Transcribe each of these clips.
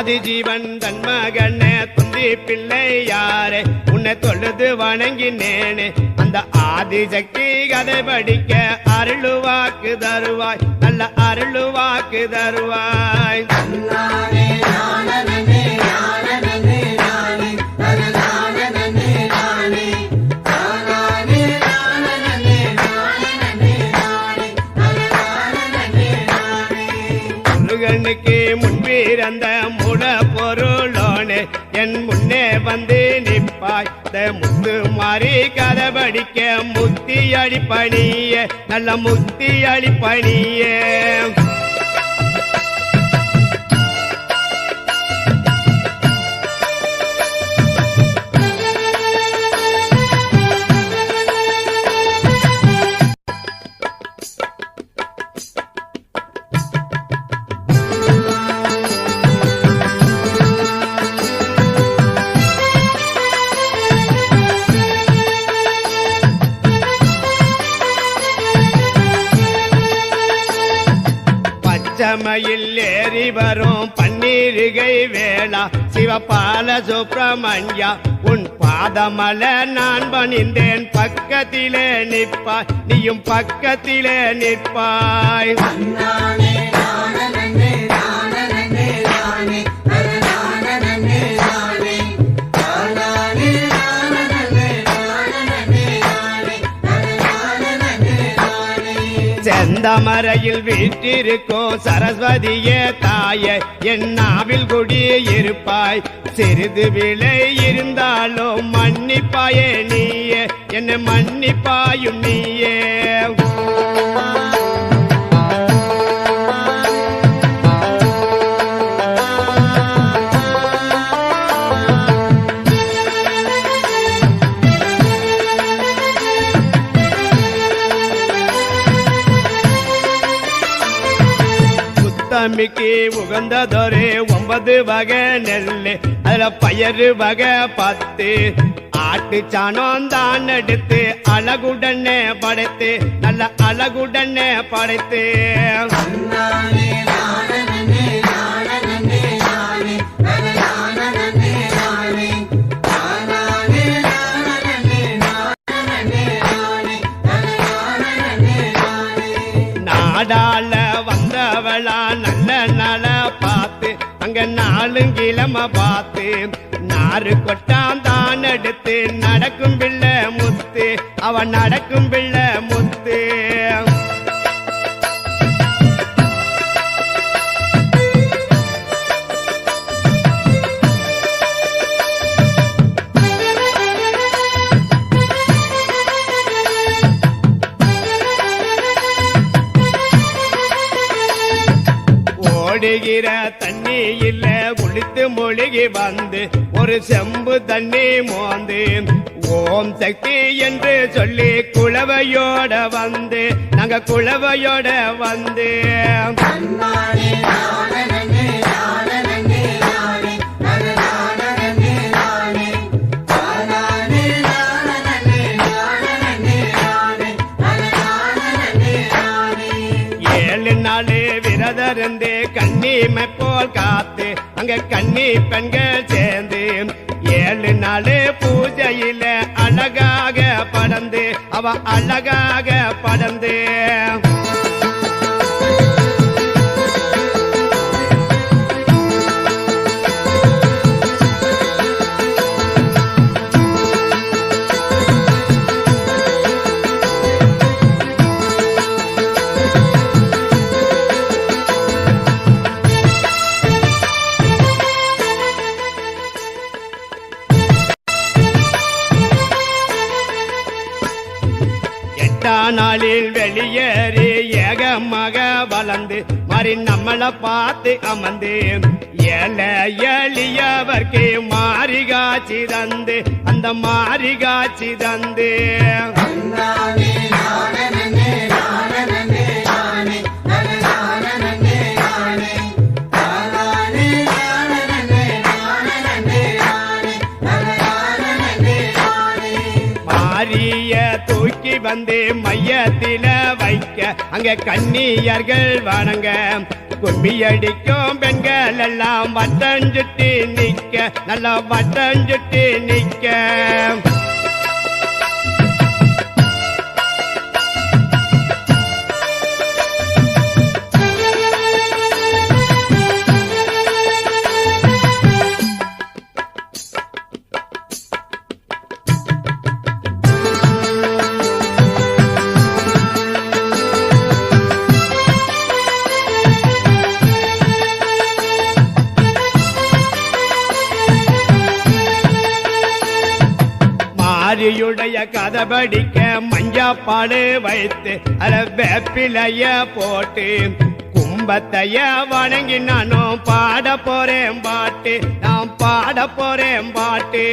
ஆதிஜீவன் தன் மகனே துந்தி பிள்ளை யாரே உன்னை தொழுது வணங்கினேனே அந்த ஆதிசக்தி கதை படிக்க அருளுவாக்கு தருவாய் நல்ல அருளுவாக்கு தருவாய். முருகனுக்கு முன்பிறந்த மூல பொருளோனே என் முன்னே வந்து நிற்பாய் முத்து மாறி கதை படிக்க முத்தி அடிப்பணிய நல்ல முத்தி அடிப்பணிய. பச்சமையில் ஏறி வரும் பன்னீருகை வேளா சிவபால சுப்பிரமணியா உன் பாதமல நான் பணிந்தேன் பக்கத்திலே நிற்பாய் நீயும் பக்கத்திலே நிற்பாய். செந்தமரையில் வீட்டிருக்கோம் சரஸ்வதியே தாயே என் நாவில் குடியிருப்பாய் சிறிது விலை இருந்தாலும் மன்னிப்பாயே நீயே என்னை மன்னிப்பாயும் நீயே. சாமிக்கு உகந்ததொரு 9 வகை நெல்லு அதுல பயறு வகை 10 ஆட்டு சாணம் தான் எடுத்து அழகுடனே படைத்து நல்ல அழகுடனே படைத்து. நாடால வந்தவளா நல்ல நல பார்த்து அங்க 4 கிழமை பார்த்து நாறு கொட்டான் தான் எடுத்து நடக்கும் பிள்ளை முத்து அவன் நடக்கும் பிள்ளை முத்து. ஓடுகிற தண்ணி இல்ல குளித்து மொழிகி வந்து ஒரு செம்பு தண்ணி மோந்து ஓம் சக்தி என்று சொல்லி குளவையோட வந்து நாங்க குளவையோட வந்து. விரதருந்து கன்னிமை போல் காத்து அங்க கன்னி பெண்கள் சேர்ந்து 7 நாள் பூஜையில அழகாக படந்து அவ அழகாக படந்து. நாளில் வெளியேறி ஏகமாக வளர்ந்து மாறி நம்மளை பார்த்து அமர்ந்து ஏழை எளியவர்க்கு மாறி காட்சி தந்து அந்த மாறி காட்சி தந்து. மாறிய தூக்கி வந்து மையத்தில வைக்க அங்க கன்னியர்கள் வணங்க கும்மி அடிக்கும் பெண்கள் எல்லாம் வட்டஞ்சுட்டி நிக்க நல்லா வட்டஞ்சுட்டி நிக்க மாரியுடைய கதை படிக்க மஞ்சப்பாடு வைத்து அத வேப்பிலைய போட்டு கும்பத்தைய வணங்கி நானும் பாட போறேன் பாட்டு நான் பாட போறேன் பாட்டு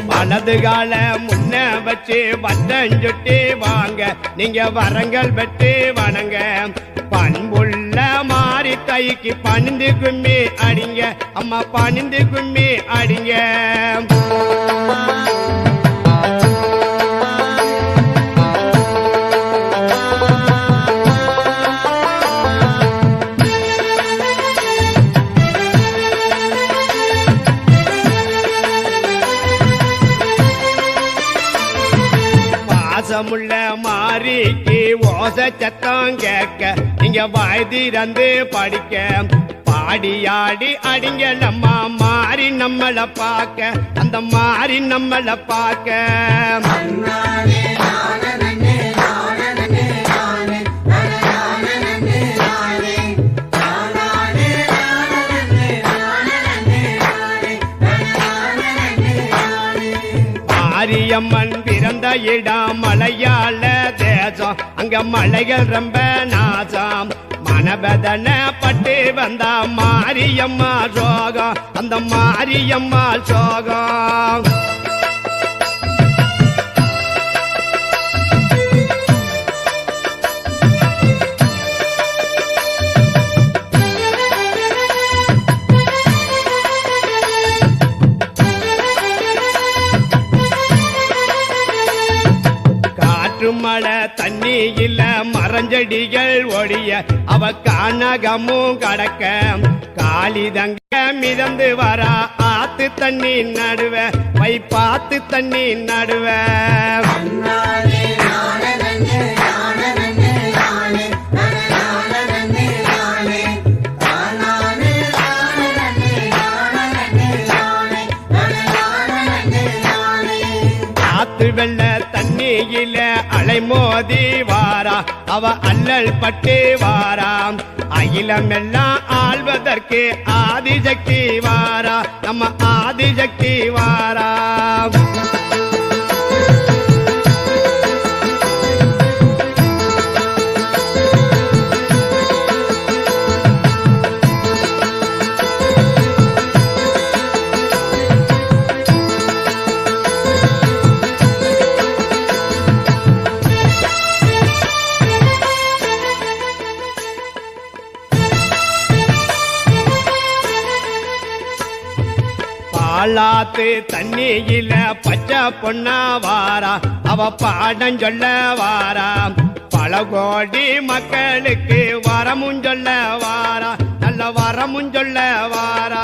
வலது கால முன்ன வச்சு வட்டஞ்சுட்டி வாங்க நீங்க வரங்கள் பெற்று வணங்க பண்புள்ள மாறி கைக்கு பணிந்து கும்மி அடிங்க அம்மா பணிந்து கும்மி அடிங்க பாசமுள்ள மாறிக்கு ஓச சத்தம் கேட்க நீங்க வாய் திறந்து படிக்க பாடியாடி அடிங்க நம்ம மாறி நம்மள பார்க்க அந்த மாறி நம்மள பார்க்க மாரியம்மன் பிறந்த இடம் மலையாள தேசம் அங்க மலைகள் ரொம்ப நாசம் மனபதன பட்டு வந்த மாரியம்மா சோகம் அந்த மாரியம்மா சோகம் மழை தண்ணி இல்ல மரஞ்செடிகள் ஒடிய அவ கானகமும் கடக்க காளிதங்க மிதந்து வரா ஆத்து தண்ணி நடுவ வை பாத்து தண்ணி நடுவ ஆத்து வெள்ள தண்ணியில அலைமோதி வாரா அவ அல்லல் பட்டு வாராம் அகிலமெல்லாம் ஆள்வதற்கு ஆதிசக்தி வாரா நம்ம ஆதிசக்தி வாரா பாலாத்து தண்ணியில பச்சை பொண்ணா வாரா அவ பாடம் சொல்ல வாரா பல கோடி மக்களுக்கு வரமும் சொல்ல வாரா நல்ல வரமும் சொல்ல வாரா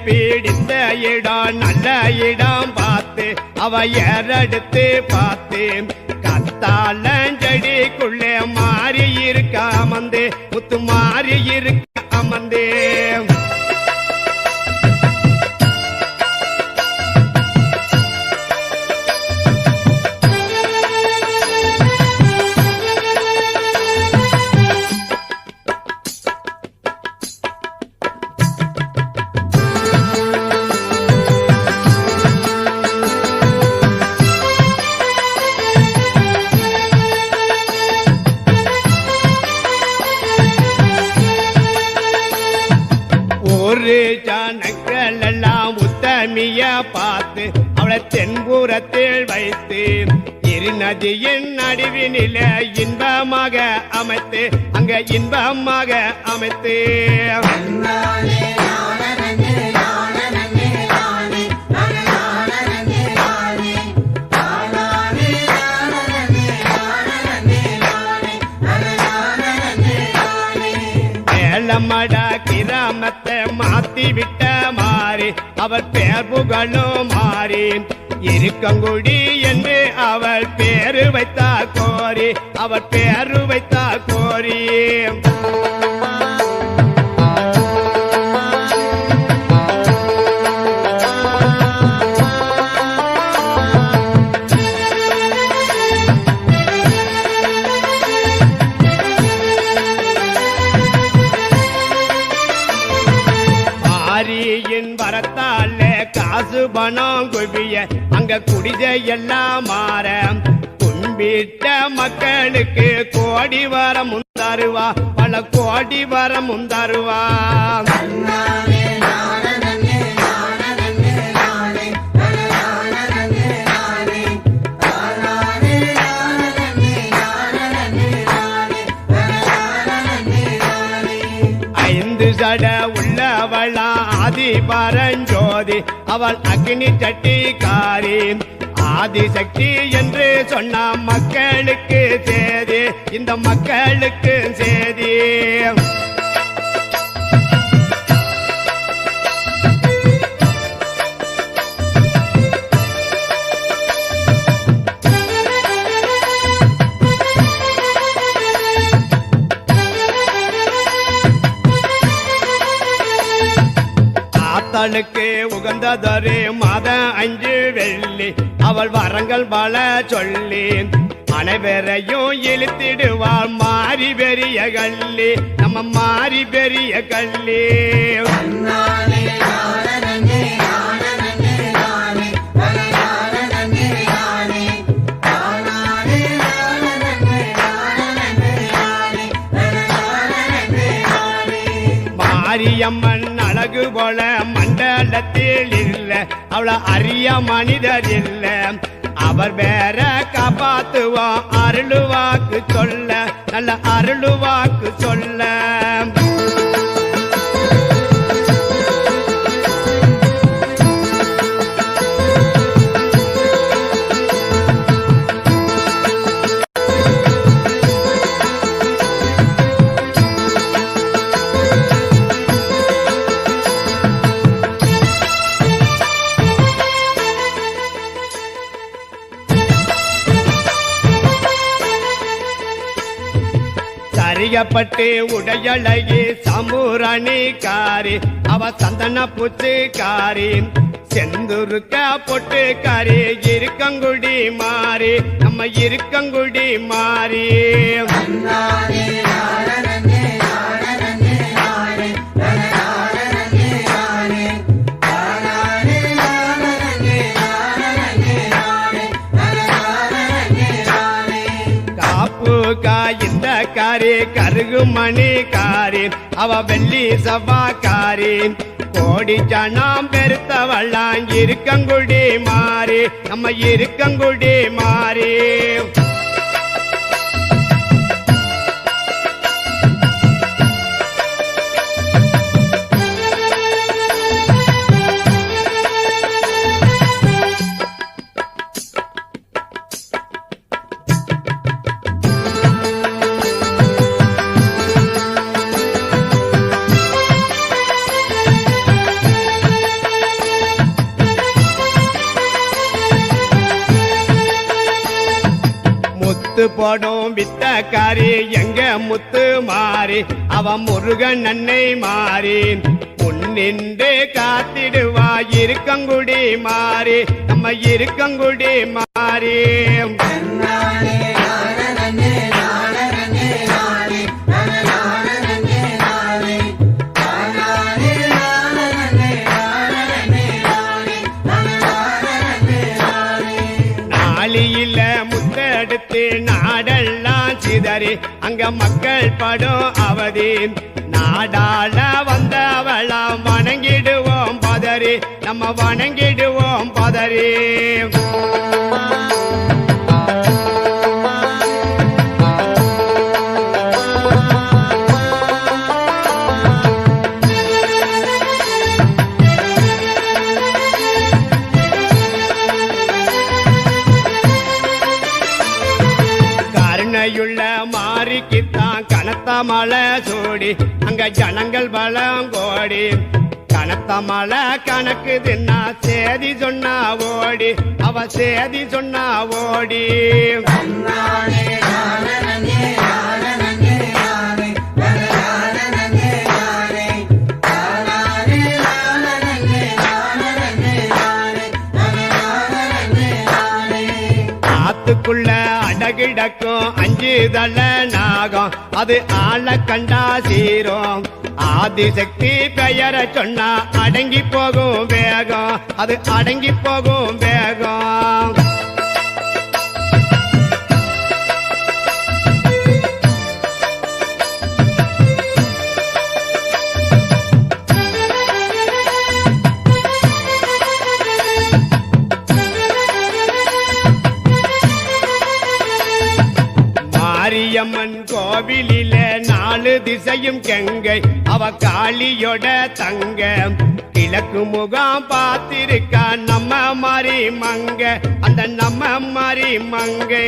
பீடித்த இடம் நல்ல இடம் பார்த்து அவ ஏறெடுத்து பார்த்து கத்தாளஞ்செடிக்குள்ளே மாறி இருக்க அமர்ந்து முத்து மாறி இருக்க அமர்ந்து ஊரு ஜனங்கள் எல்லாம் உத்தமிய பார்த்து அவளை தென்புறத்தில் வைத்து இரு நதியின் நடுவினில இன்பமாக அமைத்து அங்க இன்பமாக அமைத்து மடா கிராமத்தை மாத்தி விட்ட மாறி அவர் பேர் புகழும் மாறி இருக்கங்குடி என்று அவள் பேரு வைத்தா கோரி அவர் பேரு வைத்தா கோரி வரத்தால காசு பணம் குவிய அங்க குடிசை எல்லாம் மாற கும்பிட்ட மக்களுக்கு கோடி வரம் தருவா பல கோடி வரம் தருவா சட உள்ளவளா ஆதி பரஞ்சோதி அவள் அக்னி சட்டிக்காரி ஆதிசக்தி என்று சொன்ன மக்களுக்கு சேதி இந்த மக்களுக்கு சேதி அவளுக்கு உகந்ததொரு மாதம் 5 வெள்ளி அவள் வரங்கள் பல சொல்லி அனைவரையும் இழுத்திடுவாள் மாறி பெரிய கள்ளி நம்ம மாறி பெரிய கள்ளி மாரியம்மன் அழகு போல மண்டலத்தில் இல்ல அவள அரிய மனிதர் இல்ல அவர் வேற காப்பாத்துவான் அருளுவாக்கு சொல்ல நல்ல அருளுவாக்கு சொல்ல அறியப்பட்டு உடையழகி சமூரணிக்காரி அவ சந்தன பூச்சிக்காரி செந்துருக்க பொட்டுக்காரி இருக்கங்குடி மாறி நம்ம இருக்கங்குடி மாறி இந்த காரி கருகுமணி காரி அவ வெள்ளி சவாக்காரி கோடி ஜனம் பெருத்தவள்ளாம் இருக்கங்குடி மாறி நம்ம இருக்கங்குடி மாறி போடும் வித்தக்காரி எங்க முத்து மாறி அவ முருகன் அன்னை மாறி முன்னின்று காத்திடுவா இருக்கங்குடி மாறி நம்ம இருக்கங்குடி மாறி நாடெல்லாம் சிதறி அங்க மக்கள் படும் அவதி நாடாள வந்தவளாம் வணங்கி ஓடி நம்ம வணங்கிடுவோம் பதறி. கருணையுள்ள மாறிக்கித்தான் கனத்த மலை சூடி அங்க ஜனங்கள் பலம் கோடி. கனத்த மலை கணக்கு தின்னா சேதி சொன்னா ஓடி அவ சேதி சொன்னா ஓடி. ஆத்துக்குள்ள அடகிடக்கும் 5 தல நாகம் அது ஆள கண்டா சீரும். ஆதிசக்தி பெயரை சொன்னா அடங்கி போகும் வேகம் அது அடங்கி போகும் வேகம். மாரியம்மன் கோவிலில 4 திசையும் கங்கை அவ காளியோட தங்க. கிழக்கு முகம் பார்த்திருக்கா நம்ம மாறி மங்க அந்த நம்ம மாறி மங்கை.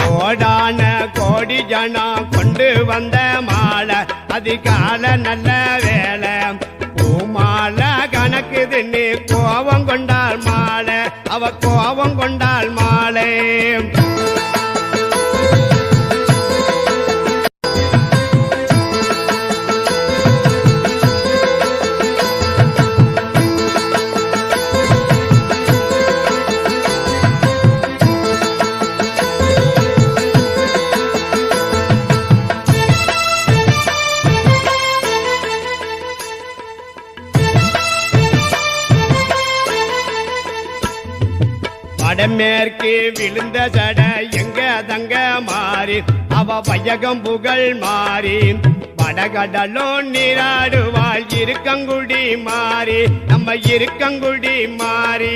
கோடான கோடி ஜனம் கொண்டு வந்த மாலை அதிகால நல்ல வேலை. பூமாலை கணக்கு தின்னு கோபம் கொண்டாள் மாலை அவ கோபம் கொண்டாள் மாலை. வடமேற்கு விழுந்த சட எங்க தங்க மாறி அவ வையகம் புகழ் மாறி. வடகடலும் நீராடுவாள் இருக்கங்குடி மாறி நம்ம இருக்கங்குடி மாறி.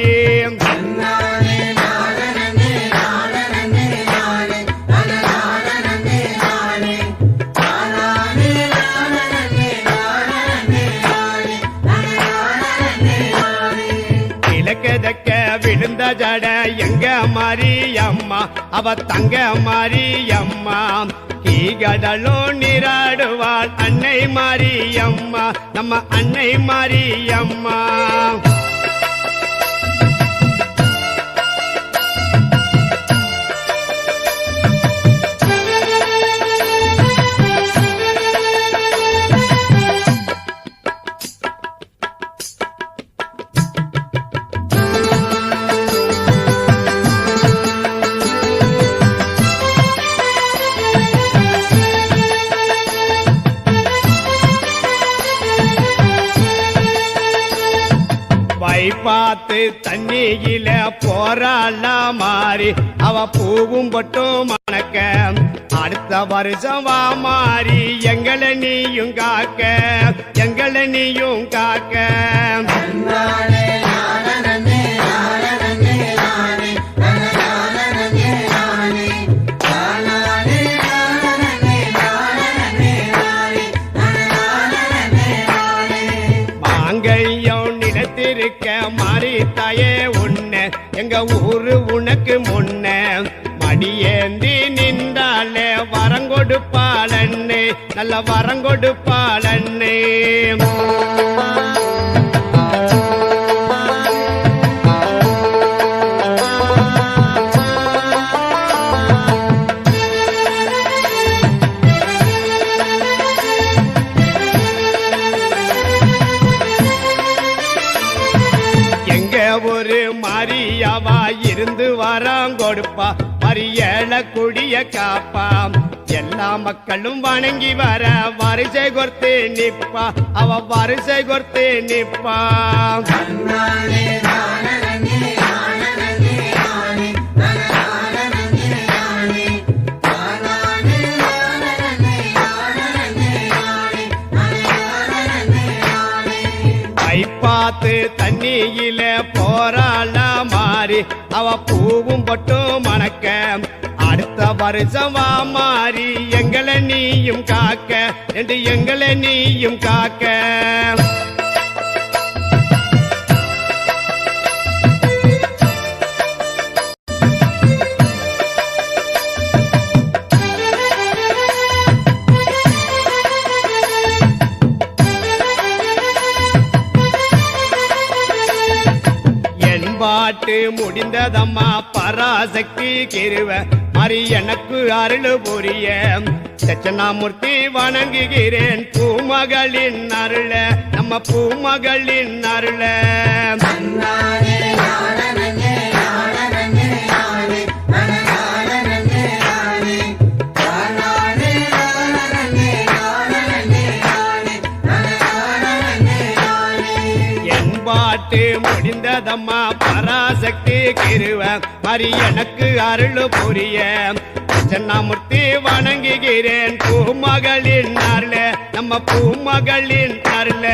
கிழக்கதக்க விழுந்த ஜட எங்க மாரியம்மா அவ தங்க மாரியம்மா. கீகடலும் நீராடுவாள் அன்னை மாரியம்மா நம்ம அன்னை மாரியம்மா. பார்த்து தண்ணியில போறாள மாறி அவ பூவும் பொட்டும் மணக்க. அடுத்த வருஷம் வா மாறி எங்களை நீயும் காக்க எங்களை நீயும் காக்க. மாறி தாயே உன்ன எங்க ஊரு உனக்கு முன்ன மடியேந்தி நின்றாலே வரங்கொடுப்பாளன்னே நல்ல வரங்கொடுப்பாளன்னே. ஒரு மாரியாவா இருந்து வரம் கொடுப்பா மரியேள குடிய காப்பா. எல்லா மக்களும் வணங்கி வர வரிசை கொர்த்து நிப்பா அவ வரிசை கொர்த்து நிப்பா. பார்த்து தண்ணியில போறாள மாறி அவ பூவும் பொட்டும் மணக்க அடுத்த வருஷம் வா மாறி எங்களை நீயும் காக்க என்று எங்களை நீயும் காக்க பாட்டு முடிந்ததம்மா பராசக்தி கிருவ மாறி எனக்கு அருள் புரிய தட்சணாமூர்த்தி வணங்குகிறேன் பூமகளின் அருள நம்ம பூமகளின் அருள பாட்டு முடிந்ததம்மா பராசக்தி கிருவ மாறி எனக்கு அருள் புரிய தட்சணாமூர்த்தி வணங்குகிறேன் பூமகளின் அருள நம்ம பூமகளின் அருள